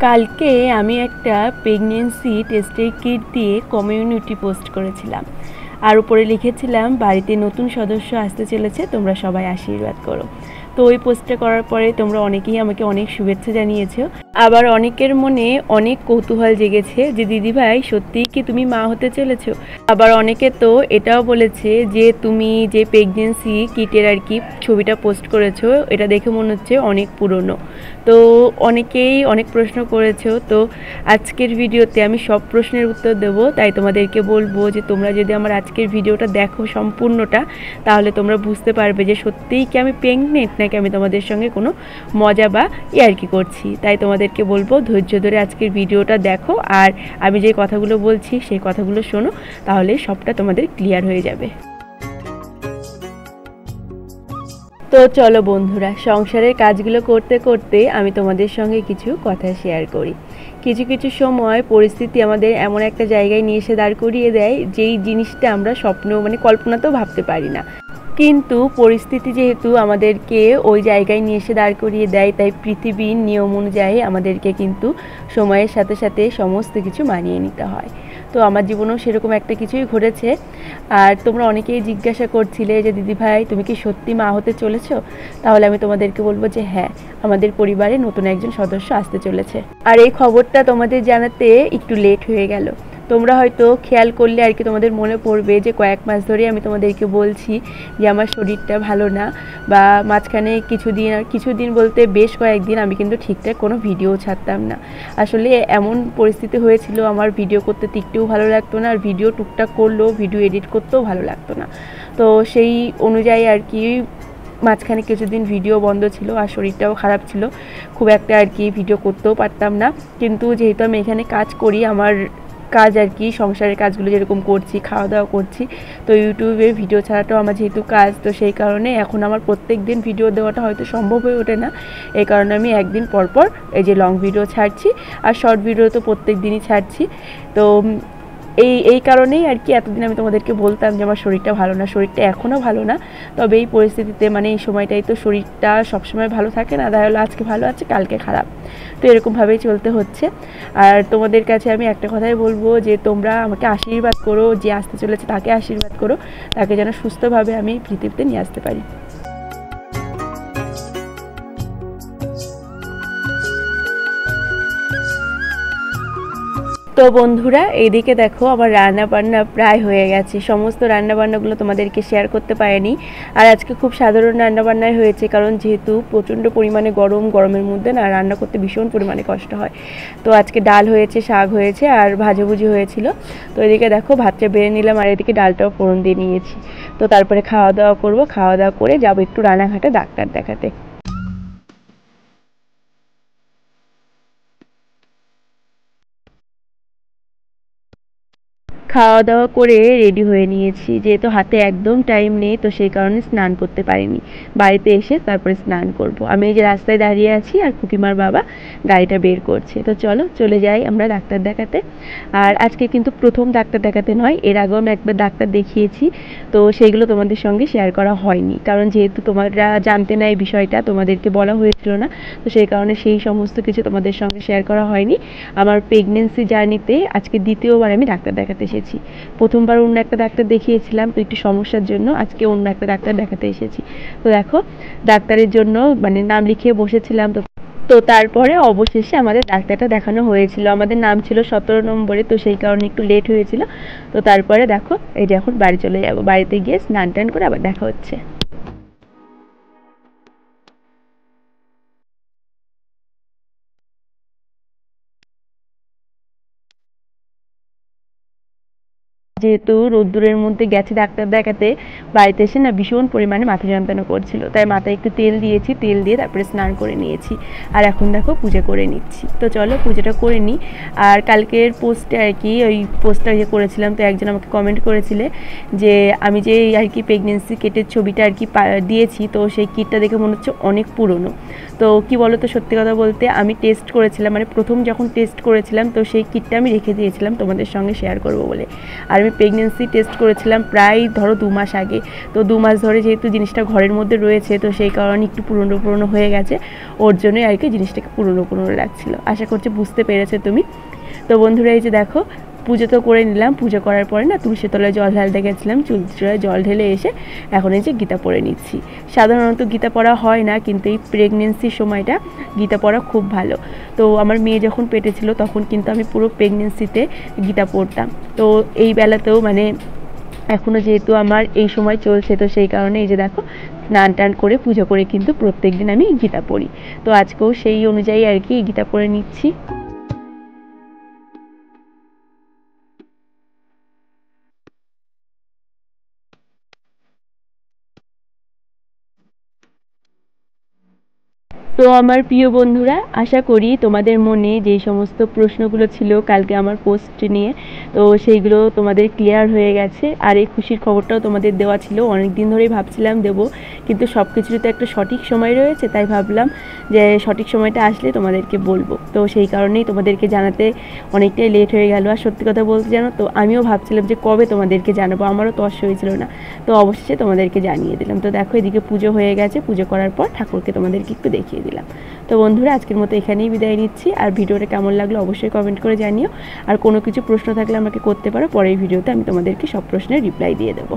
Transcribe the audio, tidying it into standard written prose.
কালকে আমি একটা প্রেগনেন্সি টেস্টের কিট দিয়ে কমিউনিটি পোস্ট করেছিলাম, আর উপরে লিখেছিলাম বাড়িতে নতুন সদস্য আসতে চলেছে, তোমরা সবাই আশীর্বাদ করো। তো ওই পোস্টটা করার পরে তোমরা অনেকেই আমাকে অনেক শুভেচ্ছা জানিয়েছো। আবার অনেকের মনে অনেক কৌতূহল জেগেছে যে দিদিভাই সত্যিই কি তুমি মা হতে চলেছো। আবার অনেকে তো এটাও বলেছে যে তুমি যে প্রেগনেন্সি কিটের আর কি ছবিটা পোস্ট করেছো, এটা দেখে মনে হচ্ছে অনেক পুরনো। তো অনেকেই অনেক প্রশ্ন করেছো, তো আজকের ভিডিওতে আমি সব প্রশ্নের উত্তর দেবো। তাই তোমাদেরকে বলবো যে তোমরা যদি আমার আজকের ভিডিওটা দেখো সম্পূর্ণটা, তাহলে তোমরা বুঝতে পারবে যে সত্যিই কি আমি প্রেগনেন্ট নাকি আমি তোমাদের সঙ্গে কোনো মজা বা ইয়ার্কি করছি। তাই তোমাদেরকে বলবো ধৈর্য ধরে আজকের ভিডিওটা দেখো, আর আমি যে কথাগুলো বলছি সেই কথাগুলো শোনো, তাহলে সবটা তোমাদের ক্লিয়ার হয়ে যাবে। তো চলো বন্ধুরা, সংসারের কাজগুলো করতে করতে আমি তোমাদের সঙ্গে কিছু কথা শেয়ার করি। কিছু কিছু সময় পরিস্থিতি আমাদের এমন একটা জায়গায় নিয়ে এসে দাঁড় করিয়ে দেয় যেই জিনিসটা আমরা স্বপ্ন কল্পনাতেও ভাবতে পারি না। কিন্তু পরিস্থিতি যেহেতু আমাদেরকে ওই জায়গায় নিয়ে এসে দাঁড় করিয়ে দেয়, তাই পৃথিবীর নিয়ম অনুযায়ী আমাদেরকে কিন্তু সময়ের সাথে সাথে সমস্ত কিছু মানিয়ে নিতে হয়। তো আমার জীবনেও সেরকম একটা কিছুই ঘটেছে। আর তোমরা অনেকেই জিজ্ঞাসা করছিলে যে দিদিভাই তুমি কি সত্যি মা হতে চলেছো? তাহলে আমি তোমাদেরকে বলবো যে হ্যাঁ, আমাদের পরিবারে নতুন একজন সদস্য আসতে চলেছে। আর এই খবরটা তোমাদের জানাতে একটু লেট হয়ে গেল। তোমরা হয়তো খেয়াল করলে আর কি তোমাদের মনে পড়বে যে কয়েক মাস ধরে আমি তোমাদেরকে বলছি যে আমার শরীরটা ভালো না, বা মাঝখানে কিছুদিন বলতে বেশ কয়েকদিন আমি কিন্তু ঠিকঠাক কোনো ভিডিও ছাড়তাম না। আসলে এমন পরিস্থিতি হয়েছিল আমার ভিডিও করতে একটুও ভালো লাগতো না, আর ভিডিও টুকটাক করলেও ভিডিও এডিট করতেও ভালো লাগতো না। তো সেই অনুযায়ী আর কি মাঝখানে কিছুদিন ভিডিও বন্ধ ছিল, আর শরীরটাও খারাপ ছিল, খুব একটা আর কি ভিডিও করতেও পারতাম না। কিন্তু যেহেতু আমি এখানে কাজ করি, আমার কাজ আর কি সংসারের কাজগুলো যেরকম করছি, খাওয়া দাওয়া করছি, তো ইউটিউবে ভিডিও ছাড়াটাও আমার যেহেতু কাজ, তো সেই কারণে এখন আমার প্রত্যেক দিন ভিডিও দেওয়াটা হয়তো সম্ভব হয়ে ওঠে না। এই কারণে আমি একদিন পরপর এই যে লং ভিডিও ছাড়ছি, আর শর্ট ভিডিও তো প্রত্যেক দিনই ছাড়ছি। তো এই কারণেই আর কি এতদিন আমি তোমাদেরকে বলতাম যে আমার শরীরটা ভালো না, শরীরটা এখনও ভালো না। তবে এই পরিস্থিতিতে এই সময়টাই তো শরীরটা সবসময় ভালো থাকে না, দেখা হলো আজকে ভালো আছে কালকে খারাপ, তো এরকমভাবেই চলতে হচ্ছে। আর তোমাদের কাছে আমি একটা কথাই বলবো যে তোমরা আমাকে আশীর্বাদ করো, যে আসতে চলেছে তাকে আশীর্বাদ করো, তাকে যেন সুস্থভাবে আমি পৃথিবীতে নিয়ে আসতে পারি। তো বন্ধুরা, এইদিকে দেখো আমার রান্না বান্না প্রায় হয়ে গেছে। সমস্ত রান্নাবান্নাগুলো তোমাদেরকে শেয়ার করতে পারিনি। আর আজকে খুব সাধারণ রান্নাবান্নাই হয়েছে, কারণ যেহেতু প্রচণ্ড পরিমাণে গরমের মধ্যে না রান্না করতে ভীষণ পরিমাণে কষ্ট হয়। তো আজকে ডাল হয়েছে, শাক হয়েছে, আর ভাজাভুজি হয়েছিল। তো এদিকে দেখো ভাতটা বেড়ে নিলাম, আর এদিকে ডালটাও ফোড়ন দিয়ে নিয়েছি। তো তারপরে খাওয়া দাওয়া করবো, খাওয়া দাওয়া করে যাবো একটু রানাঘাটে ডাক্তার দেখাতে। খাওয়া দাওয়া করে রেডি হয়ে নিয়েছি, যেহেতু হাতে একদম টাইম নেই, তো সেই কারণে স্নান করতে পারিনি। বাড়িতে এসে তারপরে স্নান করব। আমি এই যে রাস্তায় দাঁড়িয়ে আছি, আর খুকিমার বাবা গাড়িটা বের করছে। তো চলো চলে যাই আমরা ডাক্তার দেখাতে। আর আজকে কিন্তু প্রথম ডাক্তার দেখাতে নয়, এর আগেও আমি একবার ডাক্তার দেখিয়েছি, তো সেইগুলো তোমাদের সঙ্গে শেয়ার করা হয়নি, কারণ যেহেতু তোমরা জানতে না এই বিষয়টা, তোমাদেরকে বলা হয়েছিল না, তো সেই কারণে সেই সমস্ত কিছু তোমাদের সঙ্গে শেয়ার করা হয়নি। আমার প্রেগনেন্সি জার্নিতে আজকে দ্বিতীয়বার আমি ডাক্তার দেখাতে এসেছি। প্রথমবার অন্য একটা ডাক্তার দেখিয়েছিলাম, তো একটু সমস্যার জন্য আজকে অন্য একটা ডাক্তার দেখাতে এসেছি। তো দেখো ডাক্তারের জন্য নাম লিখিয়ে বসেছিলাম। তো তারপরে অবশেষে আমাদের ডাক্তারটা দেখানো হয়েছিল। আমাদের নাম ছিল 17 নম্বরে, তো সেই কারণে একটু লেট হয়েছিল। তো তারপরে দেখো এই যে এখন বাড়ি চলে যাব, বাড়িতে গিয়ে স্নান টান করে আবার দেখা হচ্ছে। যেহেতু রোদ্দুরের মধ্যে গেছি ডাক্তার দেখাতে, বাড়িতে এসে না ভীষণ পরিমাণে মাথা যন্ত্রণা করছিল, তাই মাথায় একটু তেল দিয়েছি, তেল দিয়ে তারপরে স্নান করে নিয়েছি। আর এখন দেখো পুজো করে নিচ্ছি। তো চলো পুজোটা করে নিই। আর কালকের পোস্টে আর কি ওই পোস্টটা করেছিলাম, তো একজন আমাকে কমেন্ট করেছিলে যে আমি যে আর কি প্রেগনেন্সি কিটের ছবিটা আর কি দিয়েছি, তো সেই কিটটা দেখে মনে হচ্ছে অনেক পুরনো। তো কি বলো তো, সত্যি কথা বলতে আমি টেস্ট করেছিলাম, প্রথম যখন টেস্ট করেছিলাম, তো সেই কিটটা আমি রেখে দিয়েছিলাম তোমাদের সঙ্গে শেয়ার করবো বলে। আর আমি আমি প্রেগনেন্সি টেস্ট করেছিলাম প্রায় ধরো 2 মাস আগে। তো 2 মাস ধরে যেহেতু জিনিসটা ঘরের মধ্যে রয়েছে, তো সেই কারণে একটু পুরনো পুরনো হয়ে গেছে, ওর জন্যই আর কি জিনিসটাকে পুরনো পুরনো লাগছিলো। আশা করছি বুঝতে পেরেছো তুমি। তো বন্ধুরা এই যে দেখো, পুজো তো করে নিলাম। পুজো করার পরে না তুলসী তলায় জল ঢালতে গেছিলাম, তুলসী তলায় জল ঢেলে এসে এখন এই যে গীতা পড়ে নিচ্ছি। সাধারণত গীতা পড়া হয় না, কিন্তু এই প্রেগনেন্সির সময়টা গীতা পড়া খুব ভালো। তো আমার মেয়ে যখন পেটে ছিল তখন কিন্তু আমি পুরো প্রেগনেন্সিতে গীতা পড়তাম। তো এই বেলাতেও মানে এখনও যেহেতু আমার এই সময় চলছে, তো সেই কারণে এই যে দেখো স্নান টান করে পুজো করে কিন্তু প্রত্যেক দিন আমি গীতা পড়ি। তো আজকেও সেই অনুযায়ী আর কি গীতা পড়ে নিচ্ছি। তো আমার প্রিয় বন্ধুরা, আশা করি তোমাদের মনে যে সমস্ত প্রশ্নগুলো ছিল কালকে আমার পোস্ট নিয়ে, তো সেইগুলো তোমাদের ক্লিয়ার হয়ে গেছে। আর এই খুশির খবরটাও তোমাদের দেওয়া ছিল, অনেক দিন ধরেই ভাবছিলাম দেবো, কিন্তু সব কিছুরই তো একটা সঠিক সময় রয়েছে, তাই ভাবলাম যে সঠিক সময়টা আসলে তোমাদেরকে বলবো। তো সেই কারণেই তোমাদেরকে জানাতে অনেকটাই লেট হয়ে গেল। আর সত্যি কথা বলতে জানো তো, আমিও ভাবছিলাম যে কবে তোমাদেরকে জানাবো, আমারও তর্স হয়েছিল না। তো অবশেষে তোমাদেরকে জানিয়ে দিলাম। তো দেখো এদিকে পুজো হয়ে গেছে, পুজো করার পর ঠাকুরকে তোমাদেরকে একটু দেখিয়ে দিলাম। তো বন্ধুরা আজকের মতো এখানেই বিদায় নিচ্ছি। আর ভিডিওটা কেমন লাগলো অবশ্যই কমেন্ট করে জানিও। আর কোনো কিছু প্রশ্ন থাকলে আমাকে করতে পারো, পরের ভিডিওতে আমি তোমাদেরকে সব প্রশ্নের রিপ্লাই দিয়ে দেবো।